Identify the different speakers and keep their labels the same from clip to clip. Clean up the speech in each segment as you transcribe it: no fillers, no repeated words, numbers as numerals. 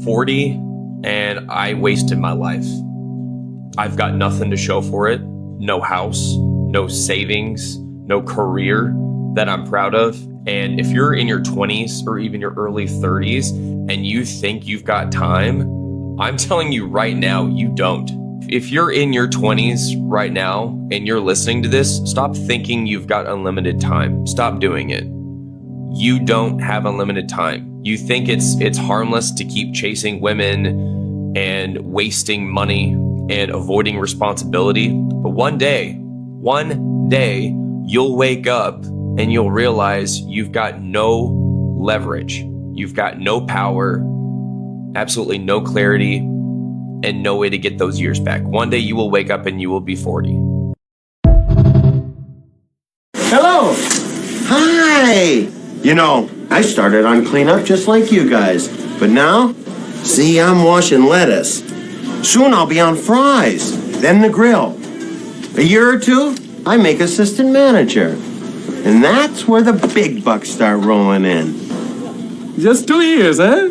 Speaker 1: 40 and I wasted my life. I've got nothing to show for it. No house, no savings, no career that I'm proud of. And if you're in your 20s or even your early 30s and you think you've got time, I'm telling you right now, you don't. If you're in your 20s right now and you're listening to this, stop thinking you've got unlimited time. Stop doing it. You don't have unlimited time. You think it's harmless to keep chasing women and wasting money and avoiding responsibility. But one day, you'll wake up and you'll realize you've got no leverage. You've got no power, absolutely no clarity, and no way to get those years back. One day you will wake up and you will be 40.
Speaker 2: Hello. Hi. I started on cleanup just like you guys. But now, see, I'm washing lettuce. Soon I'll be on fries, then the grill. A year or two, I make assistant manager. And that's where the big bucks start rolling in.
Speaker 3: Just 2 years, eh?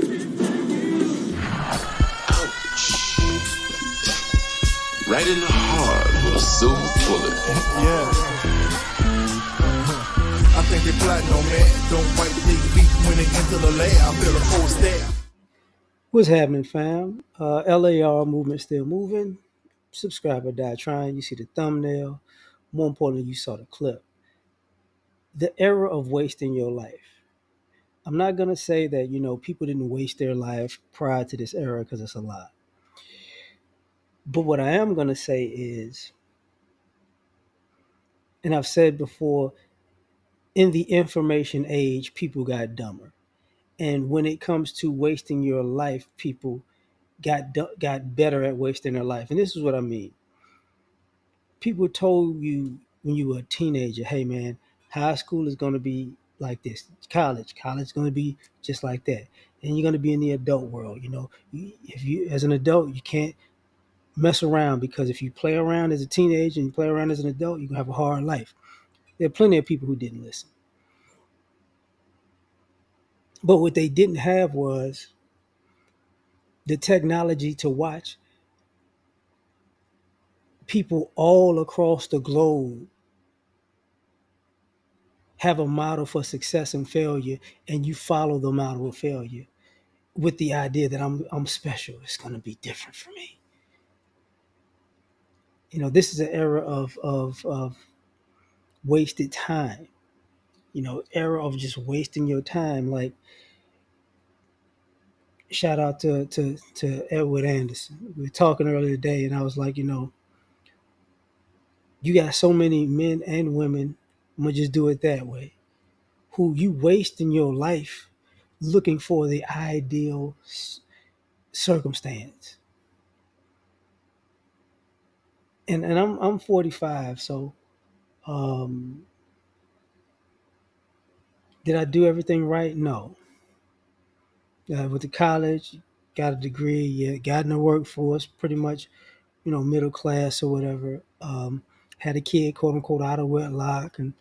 Speaker 4: Right in the heart of a silver bullet.
Speaker 5: Yeah. I think they plotting on me. Don't fight big feet when they enter the lab. I feel a full stare.
Speaker 6: What's happening, fam? L.A.R. movement still moving. Subscribe or die trying. You see the thumbnail. More importantly, you saw the clip. The era of wasting your life. I'm not going to say that, people didn't waste their life prior to this era because it's a lie. But what I am going to say is, and I've said before, in the information age, people got dumber. And when it comes to wasting your life, people got better at wasting their life. And this is what I mean. People told you when you were a teenager, hey man, high school is going to be like this. College is going to be just like that. And you're going to be in the adult world. If you, as an adult, you can't mess around, because if you play around as a teenager and you play around as an adult, you're going to have a hard life. There are plenty of people who didn't listen. But what they didn't have was the technology to watch people all across the globe have a model for success and failure, and you follow the model of failure with the idea that I'm special. It's going to be different for me. This is an era of wasted time. Era of just wasting your time. Like, shout out to Edward Anderson. We were talking earlier today, and I was like, you got so many men and women. I'm gonna just do it that way. Who you waste in your life looking for the ideal circumstance. And I'm 45, so um, did I do everything right? No. Went to college, got a degree, yeah, got in the workforce, pretty much, middle class or whatever. Had a kid, quote unquote, out of wedlock, and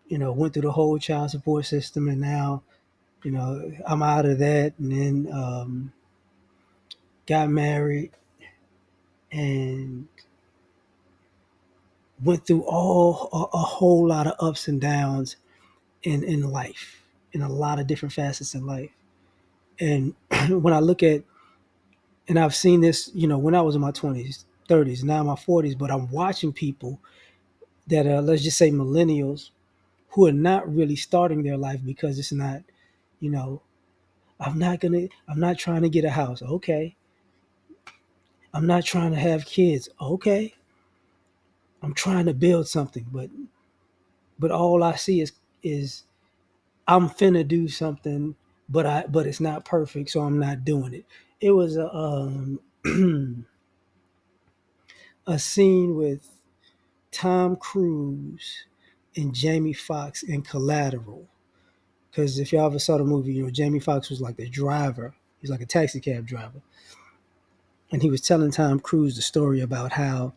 Speaker 6: went through the whole child support system, and now, I'm out of that, and then got married and went through a whole lot of ups and downs in life, in a lot of different facets in life. And when I look at, and I've seen this, when I was in my 20s, 30s, now my 40s, but I'm watching people that are, let's just say, millennials, who are not really starting their life because it's not, you know, I'm not trying to get a house. Okay. I'm not trying to have kids. Okay. I'm trying to build something, but all I see is I'm finna do something, but it's not perfect, so I'm not doing it. It was a scene with Tom Cruise and Jamie Foxx in Collateral. Because if y'all ever saw the movie, Jamie Foxx was like the driver. He's like a taxi cab driver, and he was telling Tom Cruise the story about how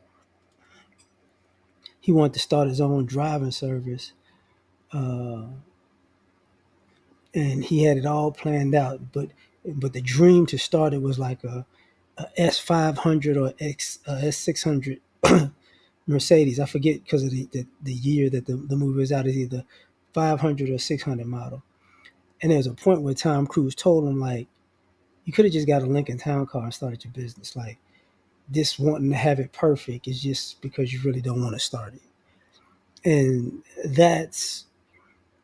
Speaker 6: he wanted to start his own driving service, uh, and he had it all planned out, but but the dream to start it was like a S500 or S600 Mercedes. I forget because of the year that the movie was out. Is either 500 or 600 model. And there was a point where Tom Cruise told him like, you could have just got a Lincoln Town Car and started your business. Like this wanting to have it perfect is just because you really don't want to start it. And that's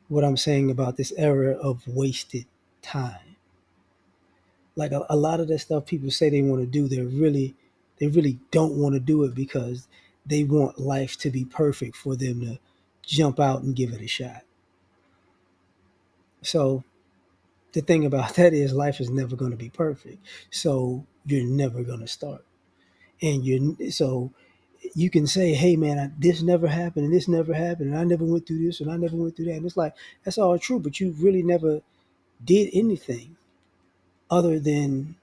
Speaker 6: what I'm saying about this era of wasted time. Like a lot of the stuff people say they want to do, they really don't want to do it because they want life to be perfect for them to jump out and give it a shot. So the thing about that is life is never going to be perfect. So you're never going to start. And you can say, hey man, this never happened and this never happened and I never went through this and I never went through that. And it's like, that's all true, but you really never did anything other than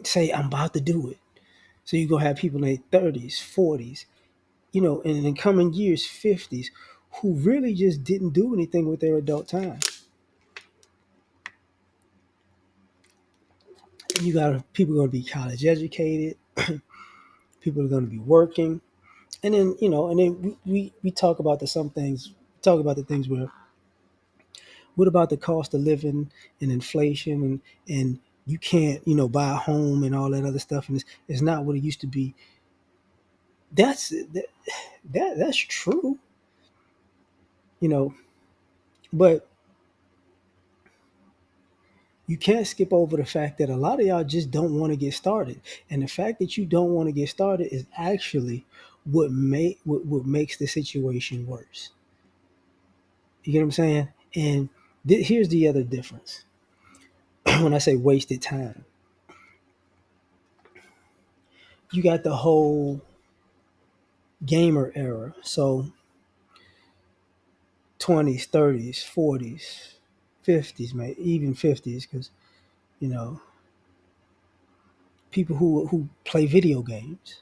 Speaker 6: say, I'm about to do it. So you're gonna have people in their 30s, 40s, and in the coming years, 50s, who really just didn't do anything with their adult time. You got people gonna be college educated, people are gonna be working, and then we talk about talk about the things where what about the cost of living and inflation and you can't buy a home and all that other stuff, and it's not what it used to be. That's true, you know but you can't skip over the fact that a lot of y'all just don't want to get started. And the fact that you don't want to get started is actually what makes the situation worse. You get what I'm saying? And here's the other difference. When I say wasted time, you got the whole gamer era. So 20s, 30s, 40s, 50s, man, even 50s, because, you know, people who play video games,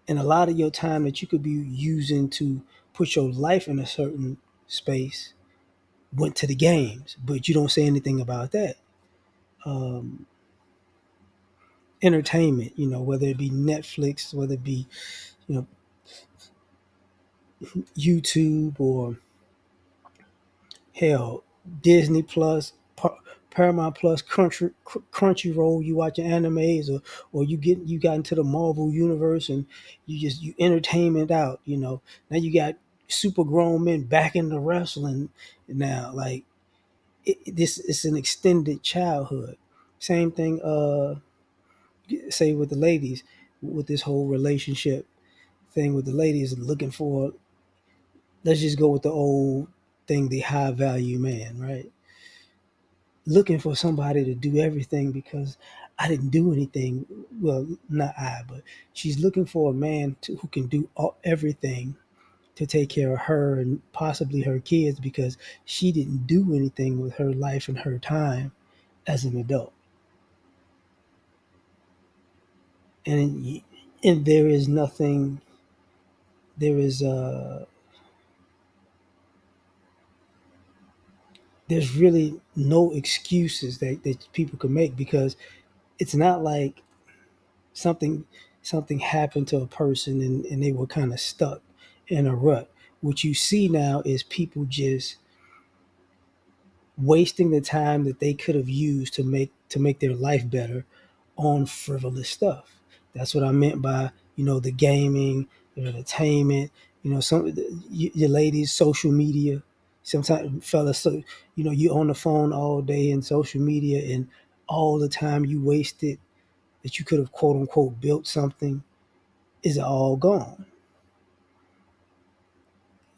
Speaker 6: and a lot of your time that you could be using to put your life in a certain space went to the games, but you don't say anything about that. Um, Entertainment, whether it be Netflix, whether it be you know YouTube, or hell, Disney Plus, Paramount Plus, Crunchyroll. You watching animes, or you got into the Marvel universe, and you entertainment out. Now you got super grown men back into wrestling now. Like this, it's an extended childhood. Same thing. Say with the ladies, with this whole relationship thing with the ladies, looking for. Let's just go with the old thing, the high value man, right? Looking for somebody to do everything because I didn't do anything. Well, not I, but she's looking for a man who can do everything to take care of her and possibly her kids because she didn't do anything with her life and her time as an adult. And there is nothing. There is there's really no excuses that people can make because it's not like something something happened to a person and they were kind of stuck in a rut. What you see now is people just wasting the time that they could have used to make their life better on frivolous stuff. That's what I meant by the gaming, the entertainment. Some your ladies, social media. Sometimes fellas, so you on the phone all day and social media and all the time you wasted that you could have quote unquote built something is all gone.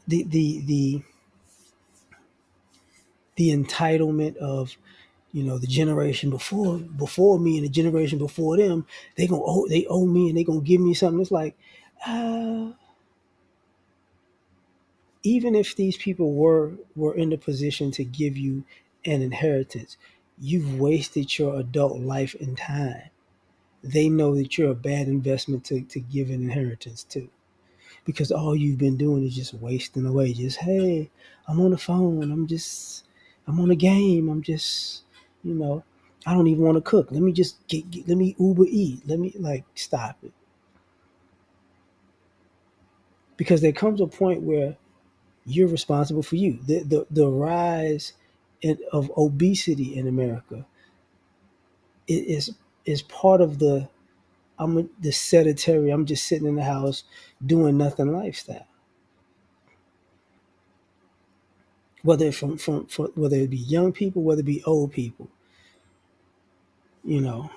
Speaker 6: The the entitlement of the generation before me and the generation before them, they owe me and they gonna give me something. It's like, uh, even if these people were in the position to give you an inheritance, you've wasted your adult life and time. They know that you're a bad investment to give an inheritance to. Because all you've been doing is just wasting away. Just, hey, I'm on the phone. I'm on a game. I'm just, you know, I don't even want to cook. Let me just let me Uber eat. Let me like stop it. Because there comes a point where you're responsible for you. The rise of obesity in America is part of the sedentary. I'm just sitting in the house doing nothing lifestyle. Whether from whether it be young people, whether it be old people, you know,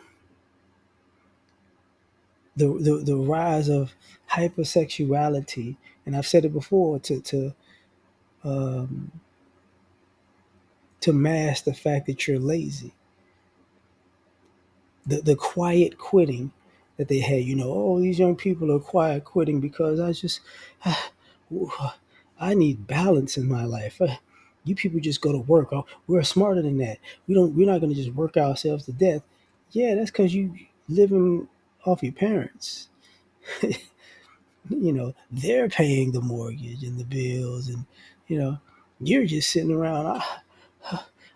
Speaker 6: the rise of hypersexuality, and I've said it before um, to mask the fact that you're lazy. The quiet quitting that they had, oh, these young people are quiet quitting because I need balance in my life. You people just go to work. Oh, we're smarter than that. We're not going to just work ourselves to death. Yeah, that's because you living off your parents. They're paying the mortgage and the bills, and you know, you're just sitting around.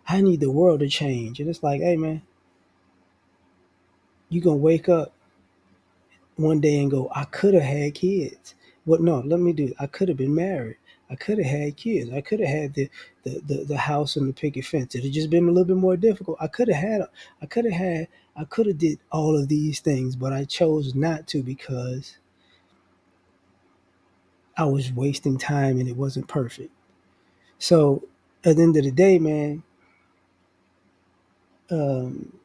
Speaker 6: I need the world to change, and it's like, hey man, you gonna wake up one day and go, I could have had kids. What? No, let me do. I could have been married. I could have had kids. I could have had the house and the picket fence. It had just been a little bit more difficult. I could have had. I could have had. I could have did all of these things, but I chose not to because I was wasting time and it wasn't perfect. So at the end of the day, man, um,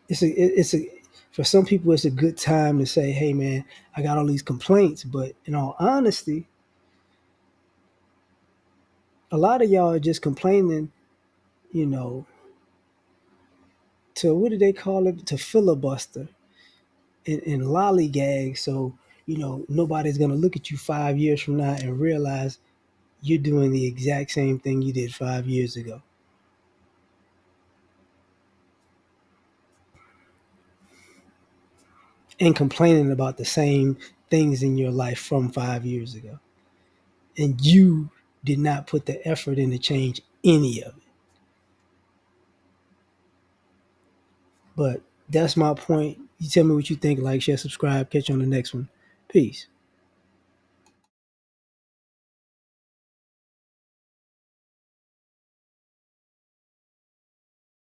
Speaker 6: it's a for some people it's a good time to say, hey man, I got all these complaints, but in all honesty, a lot of y'all are just complaining, you know, to what do they call it? To filibuster and lollygag. So, nobody's going to look at you 5 years from now and realize you're doing the exact same thing you did 5 years ago. And complaining about the same things in your life from 5 years ago. And you did not put the effort in to change any of it. But that's my point. You tell me what you think. Like, share, subscribe. Catch you on the next one. Peace.